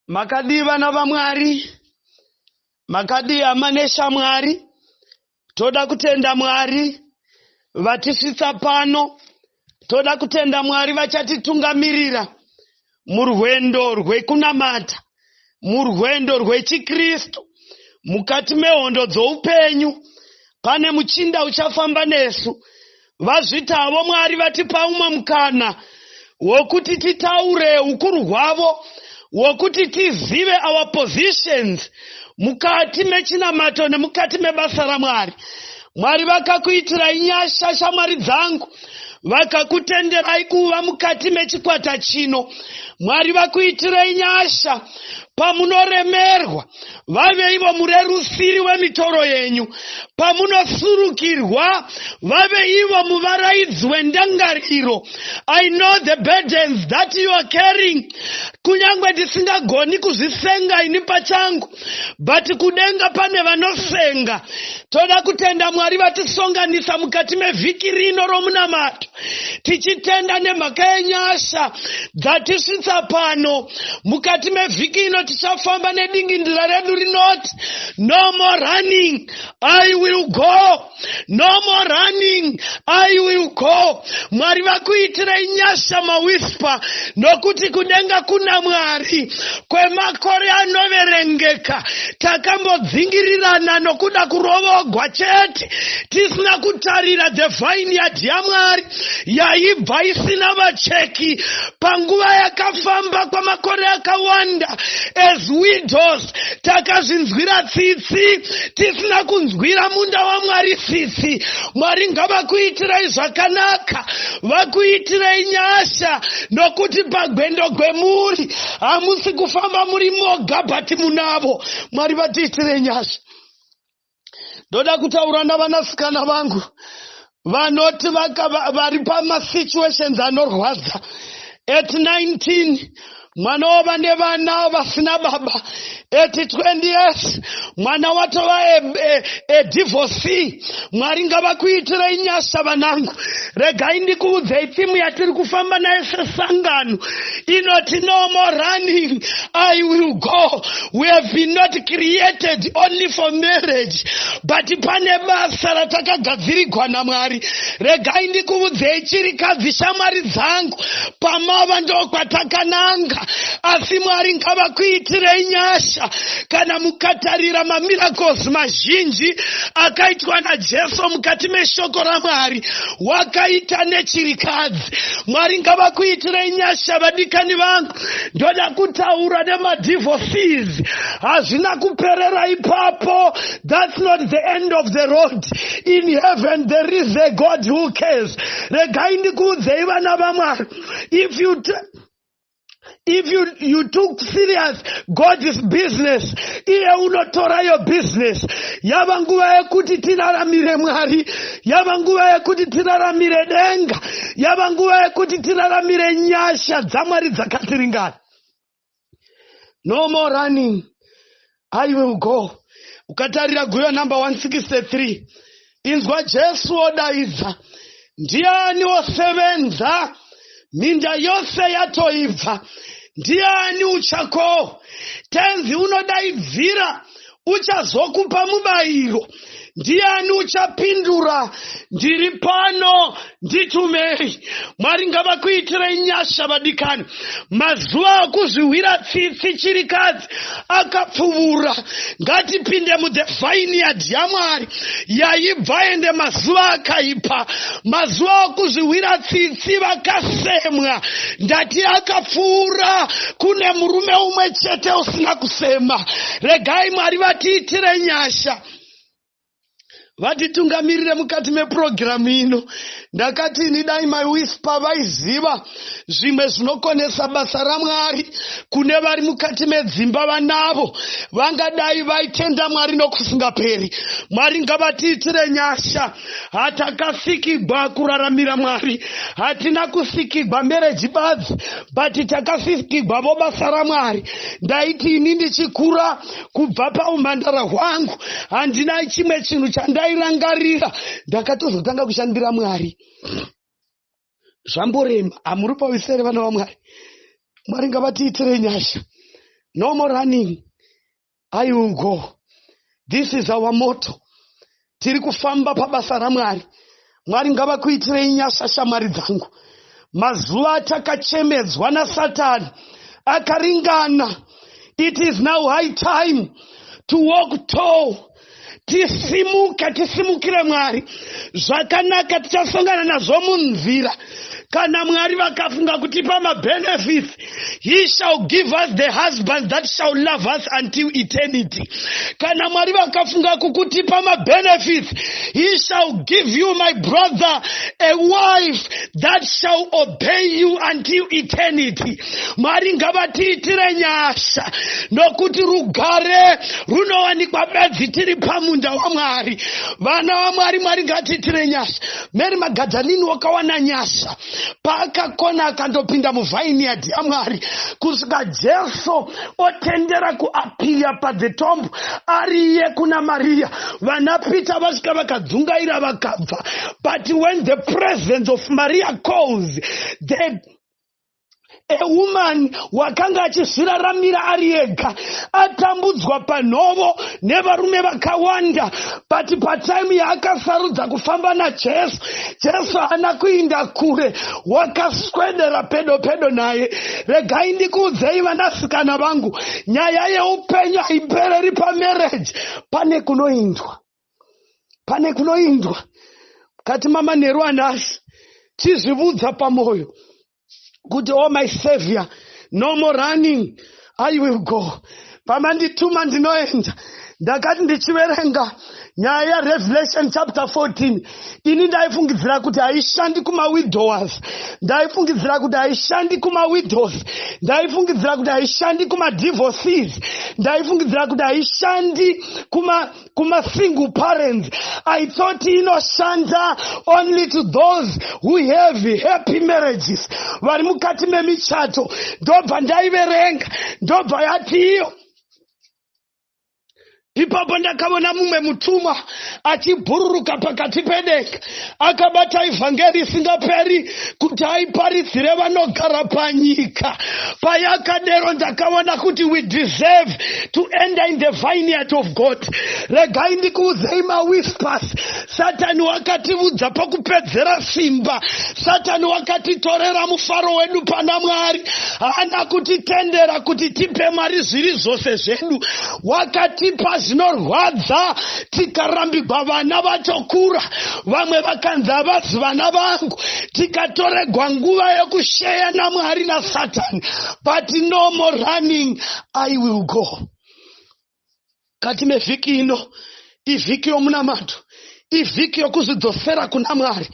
Makadi vana vaMwari, makadi amanesha Mwari, toda kutenda Mwari vatisvitsa pano, toda kutenda Mwari vachatitungamirira murwendo rwekunamata, murwendo rwechikristu, mukati mehondo dzoupenyu. Pane muchinda uchafamba nesu, vazvitavo Mwari vatipa umwe mukana wokuti titaure ukuru hwavo, wokuti tizive our positions mukati mechinamato nemukati mebasa raMwari. Mwari vakakuitirai nyasha, shamwari dzangu, vakakutenderai kuva mukati mechikwata chino. Mwari vakuitirai nyasha pamunoremerwa, vave ivo murerusiri wemitoro yenyu. Pamunosurukirwa, vave ivo muvaraidzi wendangariro. I know the burdens that you are carrying. Kunyangwe ndisingagoni kuzvisenga ini pachangu, but kudenga pane vanosenga. Toda kutenda Mwari vatisonganisa mukati mevhiki rino romunamato, tichitenda nemhaka yenyasha dzatisvitsa pano. Mukati mevhiki ino tichafamba nedingindira redu rinoti no more running, I will go. No more running, I will go. Mwari vakuitirei nyasha mawispa, nokuti kudenga kuna Mwari kwemakore anoverengeka. Takambodzingirana nokuda kurovogwa chete, tisina kutarira the vineyard yaMwari yaibva isina vacheki panguva yakafamba kwamakore akawanda. As widows takazvinzwira tsitsi, tisina kunzwira munda waMwari tsitsi. Mwari ngavakuitirai zvakanaka, vakuitirai nyasha, nokuti pagwendo gwemuri hamusi kufamba muri moga but munavo. Mwari vatiitirei nyasha. Ndoda kutaura navanasikana vangu vanoti vari pamasituations anorwadza. At 19 mwana wava nevana vasina baba. At 20 years mwana watova a divorcee. Mwari ngavakuitirei nyasha vanangu. Regai ndikuudzei timu yatiri kufamba nayo sesangano inoti no more running, I will go. We have been not created only for marriage, but pane basa ratakagadzirigwa naMwari. Regai ndikuudzei chirikadzi, shamwari dzangu, pamava ndokwatakananga. Asi Mwari ngavakuitirei nyasha. Kana mukatarira mamiracles mazhinji akaitwa naJesu mukati meshoko raMwari, wakaita nechirikadzi. Mwari ngavakuitirei nyasha vadikani vangu. Ndoda kutaura nemadivorces. Hazvina kuperera ipapo. That's not the end of the road. In heaven there is a God who cares. Regai ndikuudzei vana vaMwari, if you took serious God's business, iye unotora your business. Yava nguva yekuti tiraramire Mwari, yava nguva yekuti tiraramire denga, yava nguva yekuti tiraramire nyasha dzaMwari dzakatiringana. No more running, I will go. Ukatarira guyo number 163, inzwa Jesu odaidza, ndiani osevenza, minda yose yatoibva, ndiani uchako. Tenzi unodaidzira, uchazokupa mubayiro. Ndiani uchapindura, ndiri pano, nditumei. Mwari ngavakuitirei nyasha vadikani. Mazuva akuzviwira tsitsi chirikadzi akapfuura. Ngatipinde muthe vineyard yaMwari yaibva ende mazuva akaipa. Mazuva akuzviwira tsitsi vakasemwa, ndati akapfuura. Kune murume umwe chete usina kusema. Regai Mwari vatiitirei nyasha, vatitungamirire mukati meprogramu ino. Ndakati nidai mawispa vaiziva zvimwe zvinokonesa basa raMwari kune vari mukati medzimba vanavo, vangadai vaitenda Mwari nokusingaperi. Mwari ngavatiitire nyasha. Hatakasikigwa kuraramira Mwari, hatina kusikigwa mereji badzi, but takasikigwa vobasa raMwari. Ndaiti ini ndichikura kubva paumhandara hwangu handina chimwe chinhu chandairangarira, ndakatozotanga kushandira Mwari. Zvamborema, hamuri pawisere vana vaMwari. Mwari ngavatiitire nyasha. No more running. I will go. This is our motto. Tiri kufamba pabasa ra Mwari. Mwari ngavakuitirei nyasha shamwari dzangu. Mazuva atakachemedzwa naSatani akaringana. It is now high time to walk tall. Tisimukire Mwari. Zvakanaka tichasongana nazvo munzira. Kana Mwari vakafunga kutipa benefits, he shall give us the husband that shall love us until eternity. Kana Mwari vakafunga kukutipa benefits, he shall give you, my brother, a wife that shall obey you until eternity. Mwari ngavatiitire nyasha nokuti rugare runowanikwa bedzi tiri pamunda waMwari. Vana vaMwari, Mwari ngatiitire nyasha. Mary Magadalini wakawana nyasha paakakona akandopinda muvhainiyadhi yaMwari kusvika Jesu otendera kuapira padzetombo ariye kuna Maria. Vana Peter vasvika vakadzungaira vakabva. But when the presence of Maria calls, a woman wakanga achizviraramira ari ega atambudzwa panhovo nevarume vakawanda. But pataimu yaakasarudza kufamba naJesu, Jesu haana kuinda kure, wakaswedera pedo naye. Regai ndikuudzei vanasikana vangu, nyaya yeupenyu haipereri pamarriage. Pane kunoindwa. Kati mama Neru anasi chizvibudza pamoyo kuti, oh my Savior, no more running, I will go. Pamandituma ndinoenda. Ndakati ndichiverenga nyaya Revelation chapter 14, ini ndaifungidzira kuti haishandi kumawidows, ndaifungidzira kuti haishandi kumawidows, ndaifungidzira kuti haishandi kumadivorces, ndaifungidzira kuti haishandi kuma single parents. I thought inoshanda only to those who have happy marriages, vari mukati memichato. Ndobva ndaiverenga, ndobva yati iyo. Ipapo ndakaona mumwe mutumwa achibhururuka pakati pedenga, akabata ivhangeri isingaperi kuti aiparidzire vanogara panyika. Payakadero ndakaona kuti we deserve to enter in the vineyard of God. Regai ndikuudzei maWhispers, Satani wakatiudza pakupedzera simba. Satani wakatitorera mufaro wedu pana Mwari. Haana kutitendera kuti tipe Mwari zviri zvose zvedu. Wakatipa zvinorwadza tikarambigwa vana vatokura. Vamwe vakanzi havasi vana vangu, tikatoregwa nguva yekusheya naMwari naSatani. But no more running, I will go. Kati mevhiki ino, ivhiki yomunamato, ivhiki yokuzvidzosera kuna Mwari.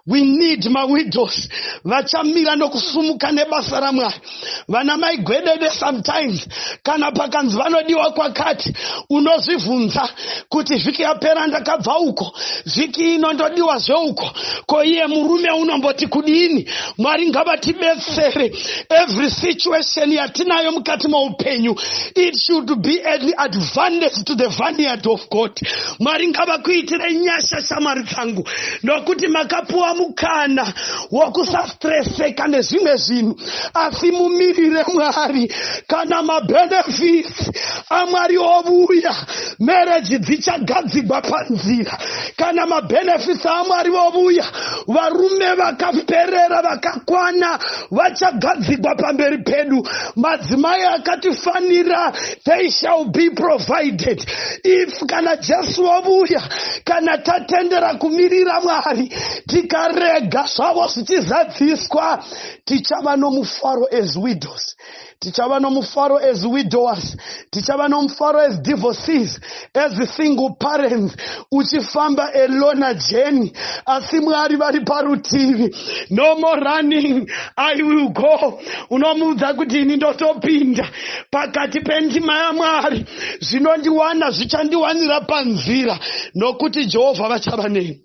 We need mawidows vachamira nokusumuka nebasa raMwari. Vana mai Gwedede sometimes kana pakanzi vanodiwa kwakati, unozvibvunza kuti vhiki yapera ndakabva uko, vhiki ino ndodiwa zveuko, ko iye murume unomboti kudini? Mwari ngavatibetsere. Every situation yatinayo mukati maupenyu, it should be an advantage to the vineyard of God. Mwari ngavakuitire nyasha shamwari dzangu, nokuti makapuwa mukana wokusastreseka nezvimwe zvinhu, asi mumirire Mwari. Kana mabenefits aMwari ovuya, marriage dzichagadzigwa panzira. Kana mabenefits aMwari ovuya, varume vakaperera vakakwana vachagadzigwa pamberi pedu. Madzimai akatifanira, they shall be provided. If kana Jesu ovuya, kana tatendera kumirira Mwari, tikarega zvavo zvichizadziswa, tichava nomufaro as widows, tichava nomufaro as widowers, tichava nomufaro as divorcees, as single parents, uchifamba alone journey, asi Mwari vari parutivi. No more running, I will go. Unomuudza kuti ini ndotopinda pakati pendima yaMwari, zvinondiwana zvichandiwanira panzira, nokuti Jehovha vachava neni.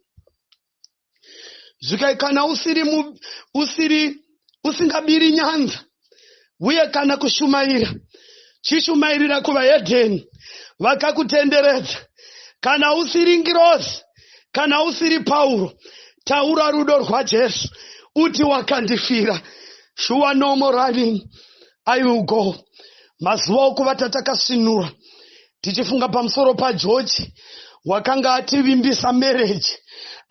Zvikai kana usingabiri nyanza, uye kana kushumaira, chishumairira kuvaHedheni vakakutenderedza. Kana usiri ngirozi, kana usiri Pauro, taura rudo rwaJesu, uti wakandifira. Sure, no more running, I will go. Mazuva okuvata takasinura tichifunga pamusoro paGeorge wakanga ativimbisa marriage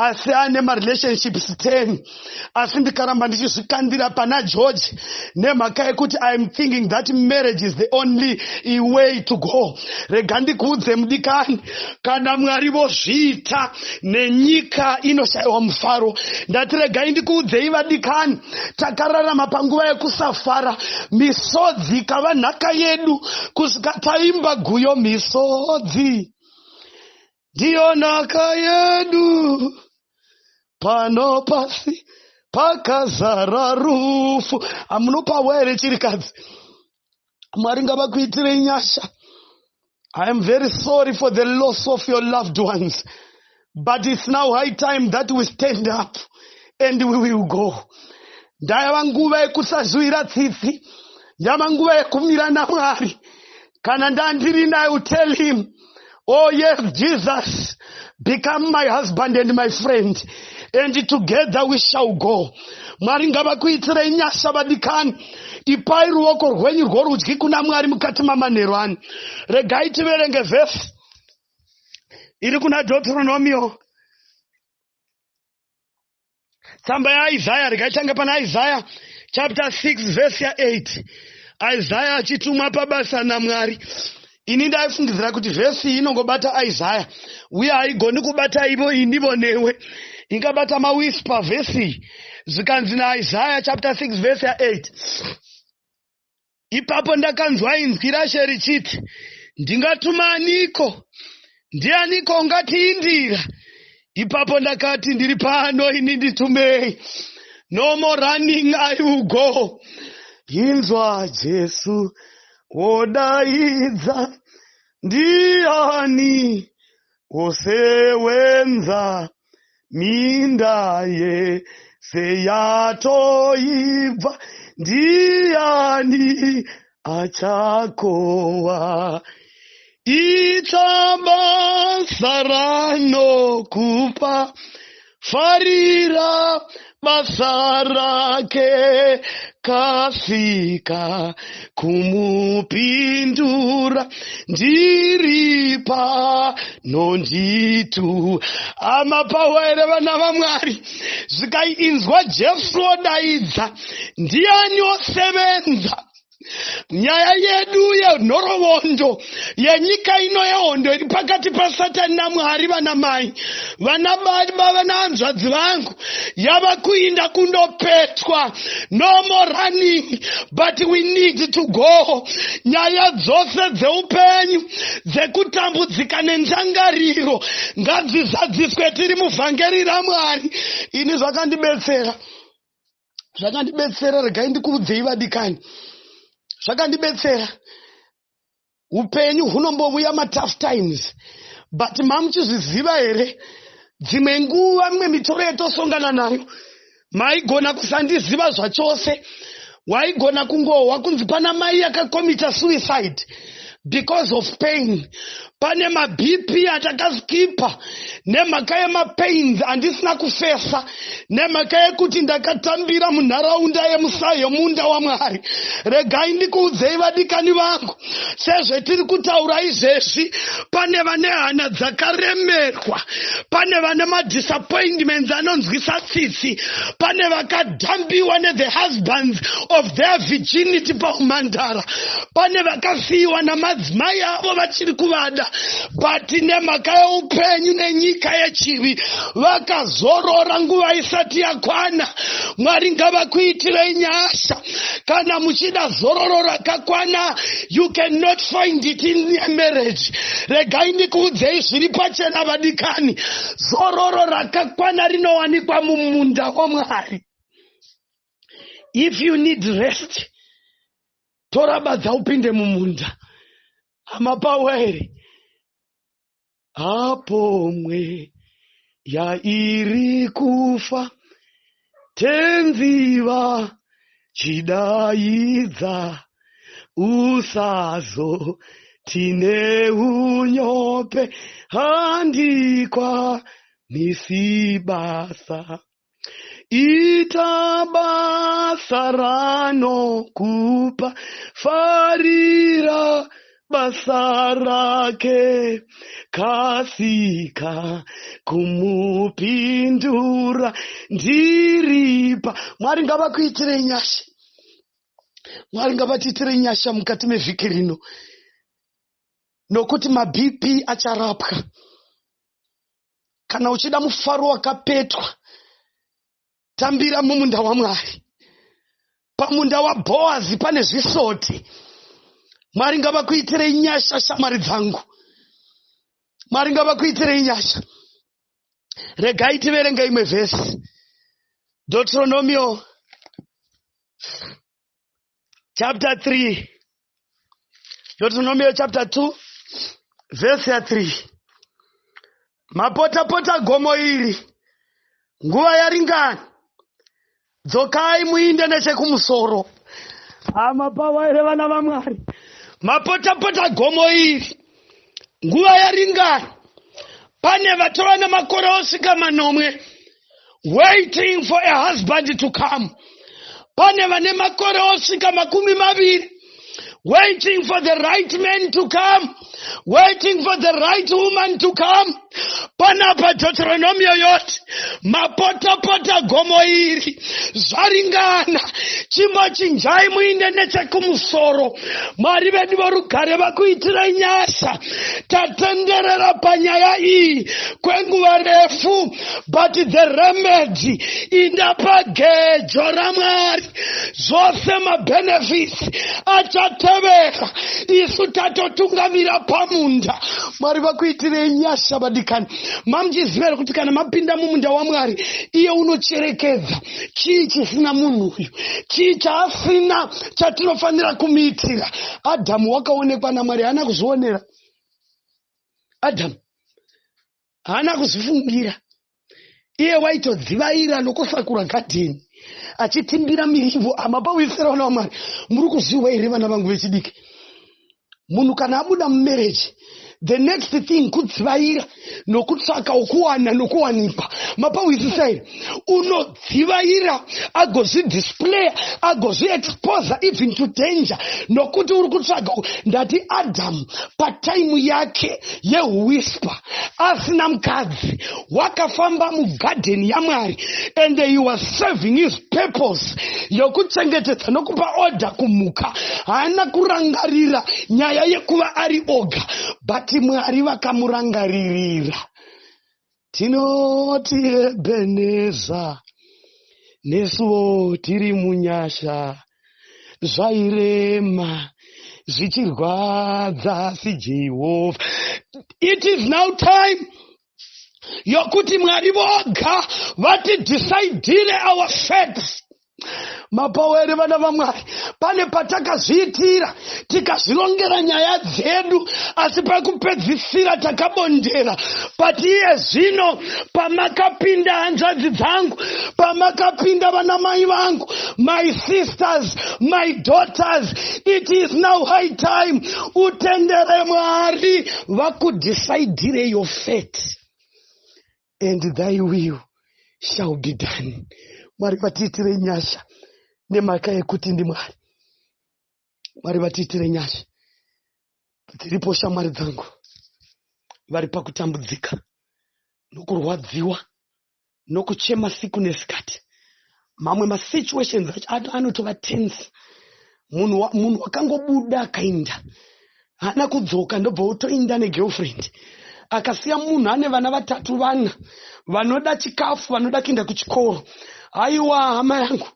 asi ane marelationships 10 asi ndikaramba ndichizvikandira pana George nemhaka yekuti I'm thinking that marriage is the only way to go. Rega ndikuudze mudikani, kana Mwari vozviita nenyika inoshayiwa mufaro. Ndati regai ndikuudzei vadikani, takararama panguva yekusafara, misodzi ikava nhaka yedu kusvika taimba guyo misodzi ndiyo nhaka yedu, pano pasi pakazara rufu. Amunopawo here chirikadzi? Mwari ngavakuitirei nyasha. I am very sorry for the loss of your loved ones, but it's now high time that we stand up and we will go. Ndayava nguva yekusazvivira tsitsi, yava nguva yekumira naMwari. Kana ndandiri naye, I will tell him, oh yes, Jesus, become my husband and my friend, and together we shall go. Mwari ngavakuitirei nyasha vadikani. Ipai ruoko rwenyu rworudyi kuna Mwari mukati mamanheru ano. Regai tiverenge vhesi iri kuna Deuteronomio, tsamba yaIsaya. Regai tange pana Isaiah chapter 6 verse 8. Isaiah achitumwa pabasa naMwari. Ini ndaifungidzira kuti vhesi iyi inongobata Isaiah, uye haigoni kubata ivo indivo newe, ingabata mawispa vhesi iyi. Zvikanzi naIsaiah chapter 6 verse 8. Ipapo ndakanzwa inzwi raShe richiti, ndingatuma aniko? Ndianiko ungatiindira? Ipapo ndakati, ndiri pano, ini nditumei. No more running, I will go. Inzwa Jesu odaidza, ndiani osewenza minda yese yatoibva, ndiani achakowa. Itabasa ranokupa, farira basa rake, kasika kumupindura, ndiripa nonditu. Amapawere vana vaMwari, zvikai inzwa Jesu odaidza, ndiani osevenza nyaya yedu yenhoroondo yenyika ino yehondo iri pakati paSatani naMwari. Vana mai, vana baba, vana hanzvadzi vangu, yava kuinda kundopetwa. No more running, but we need to go. Nyaya dzose dzeupenyu dzekutambudzika nenjangariro ngadzizadziswe tiri muvhangeri raMwari. Ini zvakandibetsera, regai ndikuudzei vadikani, zvakandibetsera. Upenyu hunombouya matough times, but mamuchizviziva here, dzimwe nguva mimwe mitoro yatosongana nayo maigona kusandiziva zvachose. Waigona kungohwa kunzi pana mai yakakomita suicide because of pain. Pane maBP atakaskipa nemhaka yemapains andisina kufesa, nemhaka yekuti ndakatambira munharaunda yemunda waMwari. Regai ndikuudzei vadikani vangu, sezvetiri kutaura izvezvi, pane vane hana dzakaremerwa, pane vane madisappointments anonzwisa tsitsi, pane vakadhambiwa the husbands of their virginity paumhandara, pane vakasiyiwa namadzimai avo vachiri kuvada, but nemhaka yeupenyu nenyika yechivi vakazorora nguva isati yakwana. Mwari ngavakuitirei nyasha. Kana muchida zororo rakakwana, you cannot find it in a marriage. Regai ndikuudzei zviri pachena vadikani, zororo rakakwana rinowanikwa mumunda waMwari. If you need rest, tora badza upinde mumunda. Amapawere apo mwe yairi kufa, tenziva chidaidza, usazo tine unyope, handikwa nisibasa. Ita basa ranokupa, farira basa rake kasika kumupindura ndiripa. Mwari ngavakuitirei nyasha. Mwari ngavatiitirei nyasha mukati mevhiki rino, nokuti maBP acharapwa. Kana uchida mufaro wakapetwa, tambira mumunda waMwari. Pamunda waBhoazi pane zvisoti. Mwari ngavakuitirei nyasha, shamwari dzangu. Mwari ngavakuitirei nyasha. Regai tiverenge imwe vhesi. Deuteronomio chapter 3. Deuteronomio chapter 2 verse ya 3. Mapota gomo iri, nguva yaringana, dzokai muinde nechekumusoro. Amapawa ere vana vaMwari. Mapota gomo iri, nguva yaringana, pane vatorwa namakore osvika 9 waiting for a husband to come. Pane vane makore osvika 20 waiting for the right man to come, waiting for the right woman to come. Panapa Deuteronomio yoti mapota gomo iri zvaringana, chimochinjai muinde nechekumusoro. Mwari vedu vorugare vakuitirai nyasha. Tatenderera panyaya iyi kwenguva refu, but the remedy indapagejo raMwari. Zvose mabenefits achatevera, isu tatotungamira pamunda. Mwari vakuitirei nyasha vadikani. Mamuchiziva kuti kana mapinda mumunda waMwari, iye unocherekedza chii chisina munhu uyu, chii chaasina chatinofanira kumuitira. Adhamu wakaonekwa naMwari, haana kuzvionera. Adhamu haana kuzvifungira. Iye waitodzivaira nokusakura gadheni, achitimbira mirivo. Amapawisira vana vaMwari. Muri kuziva here vana vangu vechidiki? Munhu kana abuda mumereji, the next thing kudzivaira nokutsvaka ukuwana nokuwanikwa. Mapawisisa here? Unodzivaira agozvidisplay, agozviexpose even to danger, nokuti uri kutsvaga. Ndati Adamu pataimu yake yehuwispa asina mukadzi, wakafamba mugadheni yaMwari, and he was serving his purpose yokuchengetedza nokupa order kumhuka. Haana kurangarira nyaya yekuva ari oga, but Mwari vakamurangaririra. Tinoti Ebeneza, nesuwo tiri munyasha, zvairema zvichirwadza siJehovha. It is now time yokuti Mwari voga vatidecideire our fate. Mapawere vana vaMwari, pane patakazviitira tikazvirongera nyaya dzedu, asi pakupedzisira takabondera. But iye zvino pamakapinda hanzvadzi dzangu, pamakapinda vana mai vangu, my sisters, my daughters, it is now high time utendere Mwari vakudecideire your fate, and thy will shall be done. Mwari vatiitire nyasha nemhaka yekuti ndi Mwari. Mwari vatiitire nyasha. Dziripo shamwari dzangu vari pakutambudzika nokurwadziwa nokuchema siku nesikati. Mamwe masituations acho anotova tense. Munhu wakangobuda akainda, hana kudzoka, ndobva utoinda negirlfriend, akasiya munhu ane vana 3 4 vanoda chikafu, vanoda kuenda kuchikoro. Aiwa hama yangu,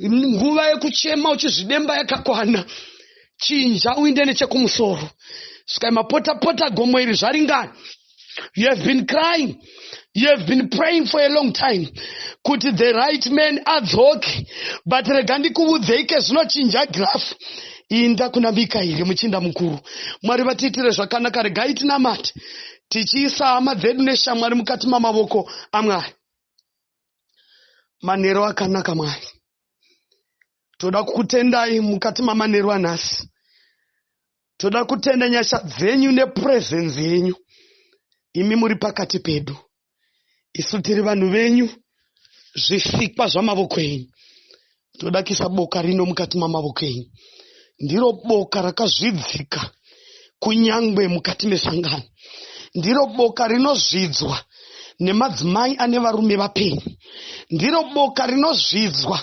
nguva yekuchema uchizvidemba yakakwana. Chinja uinde nechekumusoro. Skai mapota gomo iri zvaringana. You have been crying, you have been praying for a long time kuti the right man adzoke, but rega ndikuudzeike zvinochinja graph. Inda kuna Mikaeri muchinda mukuru. Mwari vatiitire zvakanaka. Regai tinamate tichiisa hama dzedu neshamwari mukati mamavoko aMwari. Manero akanaka Mwari, toda kukutendai mukati mamanero anhasi. Toda kutenda nyasha dzenyu nepresence yenyu. Imi muri pakati pedu, isu tiri vanhu venyu, zvisikwa zvamavoko enyu. Toda kuisa boka rino mukati mamavoko enyu. Ndiro boka rakazvidzika kunyangwe mukati mesangano. Ndiro boka rinozvidzwa nemadzimai ane varume vapenyu. Ndiro boka rinozvidzwa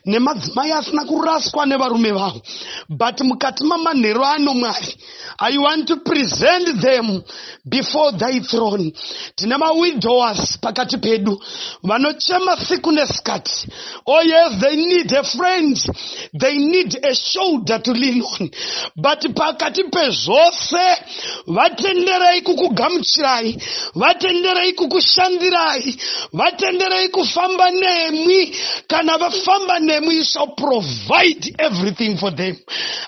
nemadzimai asina kuraswa nevarume vavo. But mukati mamanhero ano Mwari, I want to present them before thy throne. Tina widowers pakati pedu vanochema siku nesikati. Oh yes, they need a friend, they need a shoulder to lean on. But pakati pezvose vatenderei kukugamuchirai, vatenderei kukushandirai, vatenderei kufamba nemwi. Kana vafamba nemwi, you shall provide everything for them.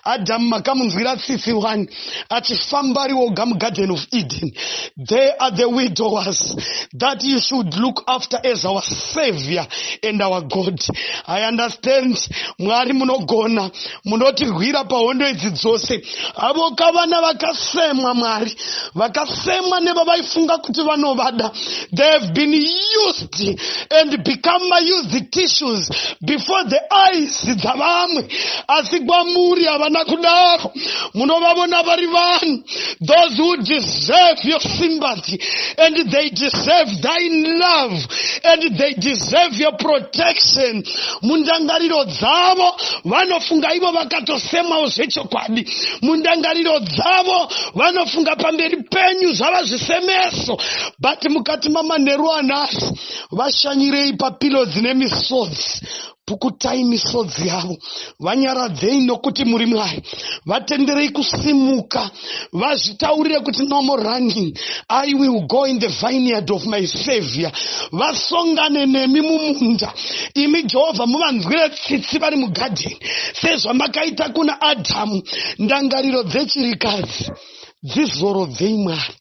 Adam makamunzwira tsitsi 1 achifamba ari woga mugarden of Eden. They are the widowers that you should look after as our Savior and our God. I understand Mwari munogona munotirwira pahondo idzi dzose. Avo kavana vakasemwa Mwari, vakasemwa nevavaifunga kuti vanovada. They have been used and become used tissues before the eyes dzavamwe. Asi kwamuri havana kudaro. Munovavona vari vanhu, those who deserve your sympathy, and they deserve thine love, and they deserve your protection. Mundangariro dzavo vanofunga ivo vakatosemawo zvechokwadi. Mundangariro dzavo vanofunga pamberi penyu zvava zvisemeso. But mukati mamanheru anhasi vashanyirei papilo dzine misodzi. Pukutai misodzi yavo, vanyaradzei nokuti muri Mwari. Vatenderei kusimuka, vazvitaurire kuti no more running, I will go in the vineyard of my Savior. Vasongane nemi mumunda. Imi Jehovah muvanzwire tsitsi vari mugarden, sezvamakaita kuna Adhamu. Ndangariro dzechirikadzi dzizorodzei Mwari.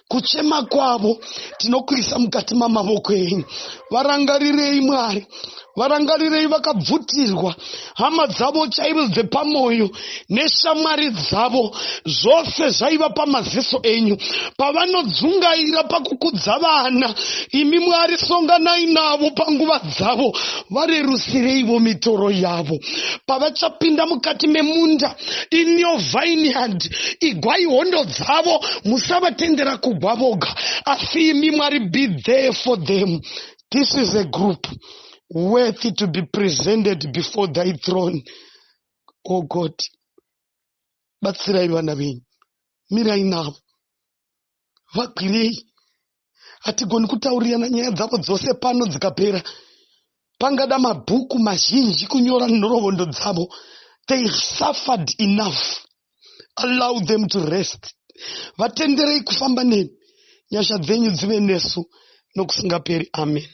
Kuchema kwavo tinokuisa mukati mamavoko enyu. Varangarirei Mwari, varangarirei vakabvutirwa, hama dzavo chaivo dzepamoyo neshamwari dzavo, zvose zvaiva pamaziso enyu. Pavanodzungaira pakukudza vana, imi Mwari songanai navo panguva dzavo, varerusireivo mitoro yavo. Pavachapinda mukati memunda, in your vineyard, igwai hondo dzavo, musavatendera kugwa voga, asi imi Mwari be there for them. This is a group worthy to be presented before thy throne. Oh God, batsirai vana venyu, mirai navo, vakwirei. Hatigoni kutaurirana nyaya dzavo dzose pano dzikapera. Pangada mabhuku mazhinji kunyora nhoroondo dzavo. They suffered enough. Allow them to rest. Vatenderei kufamba nemi. Nyasha dzenyu dzive nesu nokusingaperi. Amen.